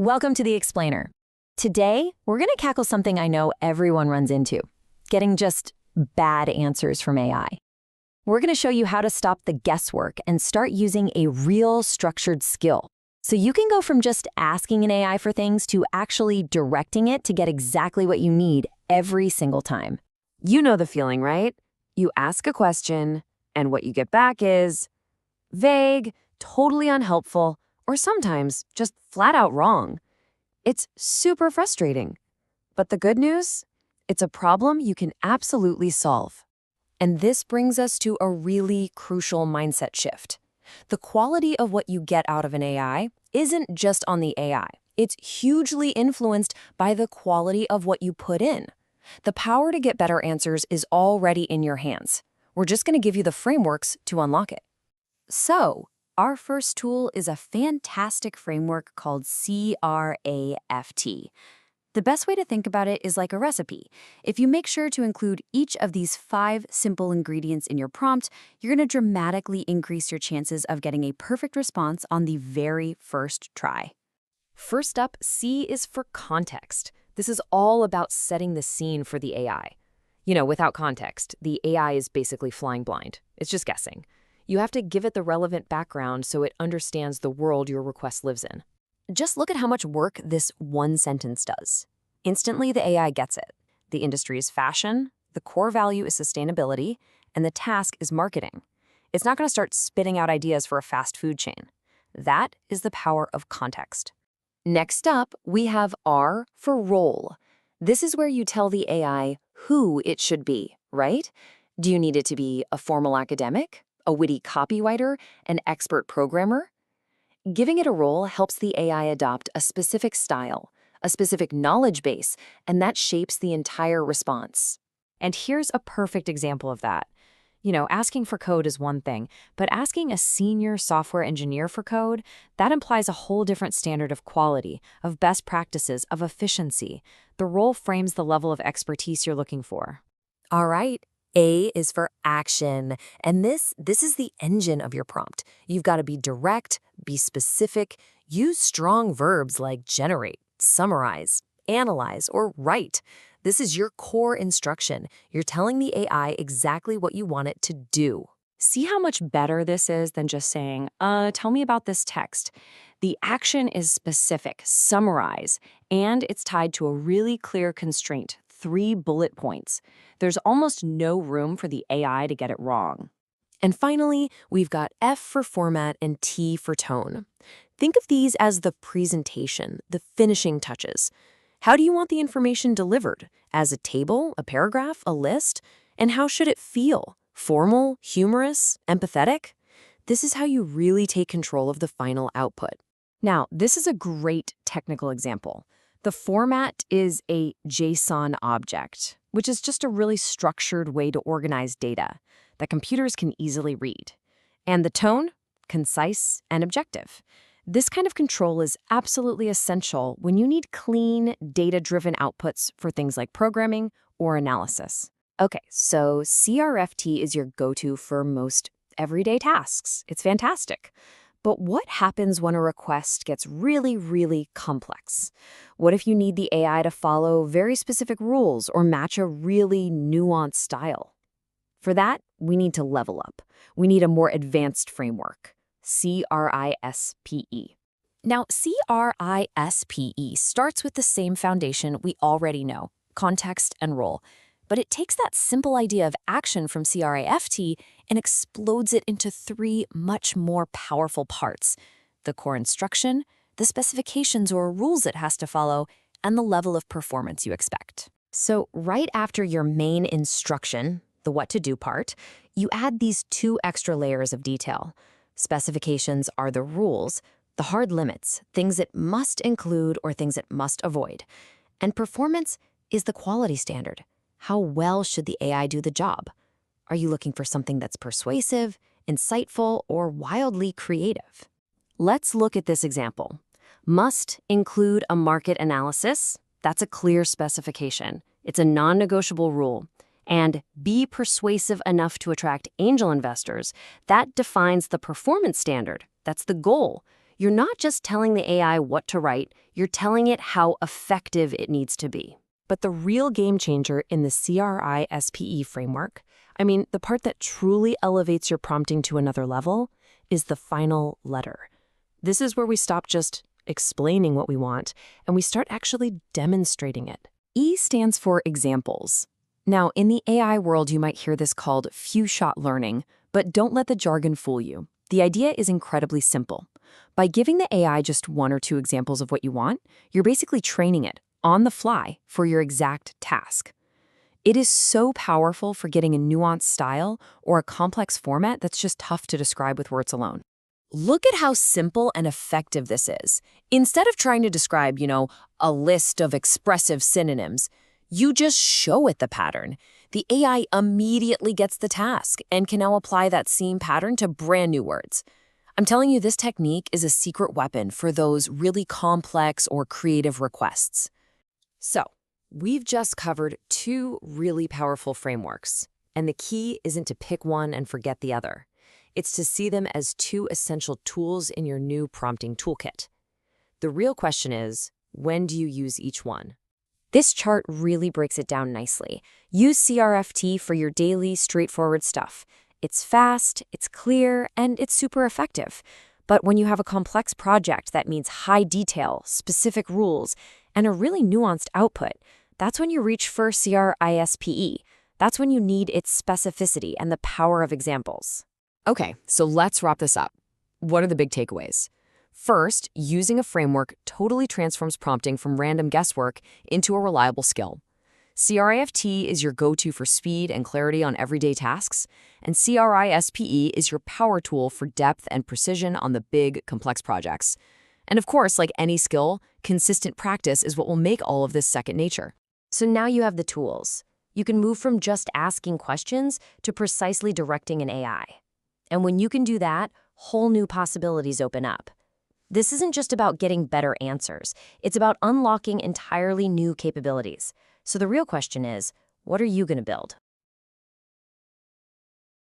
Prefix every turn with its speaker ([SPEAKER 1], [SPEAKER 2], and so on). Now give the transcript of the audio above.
[SPEAKER 1] Welcome to The Explainer. Today, we're going to tackle something I know everyone runs into, getting just bad answers from AI. We're going to show you how to stop the guesswork and start using a real structured skill. So you can go from just asking an AI for things to actually directing it to get exactly what you need every single time.
[SPEAKER 2] You know the feeling, right? You ask a question, and what you get back is vague, totally unhelpful, or sometimes just flat out wrong. It's super frustrating. But the good news? It's a problem you can absolutely solve. And this brings us to a really crucial mindset shift. The quality of what you get out of an AI isn't just on the AI. It's hugely influenced by the quality of what you put in. The power to get better answers is already in your hands. We're just going to give you the frameworks to unlock it. So, our first tool is a fantastic framework called C.R.A.F.T. The best way to think about it is like a recipe. If you make sure to include each of these 5 simple ingredients in your prompt, you're going to dramatically increase your chances of getting a perfect response on the very first try.
[SPEAKER 1] First up, C is for context. This is all about setting the scene for the AI. Without context, the AI is basically flying blind. It's just guessing. You have to give it the relevant background so it understands the world your request lives in. Just look at how much work this one sentence does. Instantly, the AI gets it. The industry is fashion, the core value is sustainability, and the task is marketing. It's not going to start spitting out ideas for a fast food chain. That is the power of context. Next up, we have R for role. This is where you tell the AI who it should be, right? Do you need it to be a formal academic, a witty copywriter, an expert programmer? Giving it a role helps the AI adopt a specific style, a specific knowledge base, and that shapes the entire response. And here's a perfect example of that. Asking for code is one thing, but asking a senior software engineer for code, that implies a whole different standard of quality, of best practices, of efficiency. The role frames the level of expertise you're looking for.
[SPEAKER 3] All right. A is for action, and this is the engine of your prompt. You've got to be direct, be specific, use strong verbs like generate, summarize, analyze, or write. This is your core instruction. You're telling the AI exactly what you want it to do.
[SPEAKER 1] See how much better this is than just saying, tell me about this text. The action is specific, summarize, and it's tied to a really clear constraint, 3 bullet points. There's almost no room for the AI to get it wrong.
[SPEAKER 3] And finally, we've got F for format and T for tone. Think of these as the presentation, the finishing touches. How do you want the information delivered? As a table, a paragraph, a list? And how should it feel? Formal, humorous, empathetic? This is how you really take control of the final output.
[SPEAKER 1] Now, this is a great technical example. The format is a JSON object, which is just a really structured way to organize data that computers can easily read. And the tone? Concise and objective. This kind of control is absolutely essential when you need clean, data-driven outputs for things like programming or analysis. Okay, so C.R.A.F.T is your go-to for most everyday tasks. It's fantastic. But what happens when a request gets really, really complex? What if you need the AI to follow very specific rules or match a really nuanced style? For that, we need to level up. We need a more advanced framework, C.R.I.S.P.E.
[SPEAKER 3] Now, C.R.I.S.P.E. starts with the same foundation we already know, context and role. But it takes that simple idea of action from C.R.A.F.T. and explodes it into 3 much more powerful parts: the core instruction, the specifications or rules it has to follow, and the level of performance you expect. So right after your main instruction, the what to do part, you add these 2 extra layers of detail. Specifications are the rules, the hard limits, things it must include or things it must avoid. And performance is the quality standard. How well should the AI do the job? Are you looking for something that's persuasive, insightful, or wildly creative?
[SPEAKER 1] Let's look at this example. Must include a market analysis. That's a clear specification. It's a non-negotiable rule. And be persuasive enough to attract angel investors. That defines the performance standard. That's the goal.
[SPEAKER 2] You're not just telling the AI what to write, you're telling it how effective it needs to be.
[SPEAKER 1] But the real game changer in the C.R.I.S.P.E framework, I mean, the part that truly elevates your prompting to another level, is the final letter. This is where we stop just explaining what we want, and we start actually demonstrating it.
[SPEAKER 3] E stands for examples. Now, in the AI world, you might hear this called few-shot learning, but don't let the jargon fool you. The idea is incredibly simple. By giving the AI just one or two examples of what you want, you're basically training it on the fly for your exact task. It is so powerful for getting a nuanced style or a complex format that's just tough to describe with words alone. Look at how simple and effective this is. Instead of trying to describe, a list of expressive synonyms, you just show it the pattern. The AI immediately gets the task and can now apply that same pattern to brand new words. I'm telling you, this technique is a secret weapon for those really complex or creative requests.
[SPEAKER 1] So, we've just covered two really powerful frameworks, and the key isn't to pick one and forget the other. It's to see them as two essential tools in your new prompting toolkit. The real question is, when do you use each one?
[SPEAKER 2] This chart really breaks it down nicely. Use C.R.A.F.T for your daily, straightforward stuff. It's fast, it's clear, and it's super effective. But when you have a complex project that means high detail, specific rules, and a really nuanced output, that's when you reach for C.R.I.S.P.E. That's when you need its specificity and the power of examples.
[SPEAKER 1] Okay, so let's wrap this up. What are the big takeaways? First, using a framework totally transforms prompting from random guesswork into a reliable skill. C.R.A.F.T is your go-to for speed and clarity on everyday tasks, and C.R.I.S.P.E is your power tool for depth and precision on the big, complex projects. And of course, like any skill, consistent practice is what will make all of this second nature.
[SPEAKER 2] So now you have the tools. You can move from just asking questions to precisely directing an AI. And when you can do that, whole new possibilities open up. This isn't just about getting better answers. It's about unlocking entirely new capabilities. So the real question is, what are you going to build?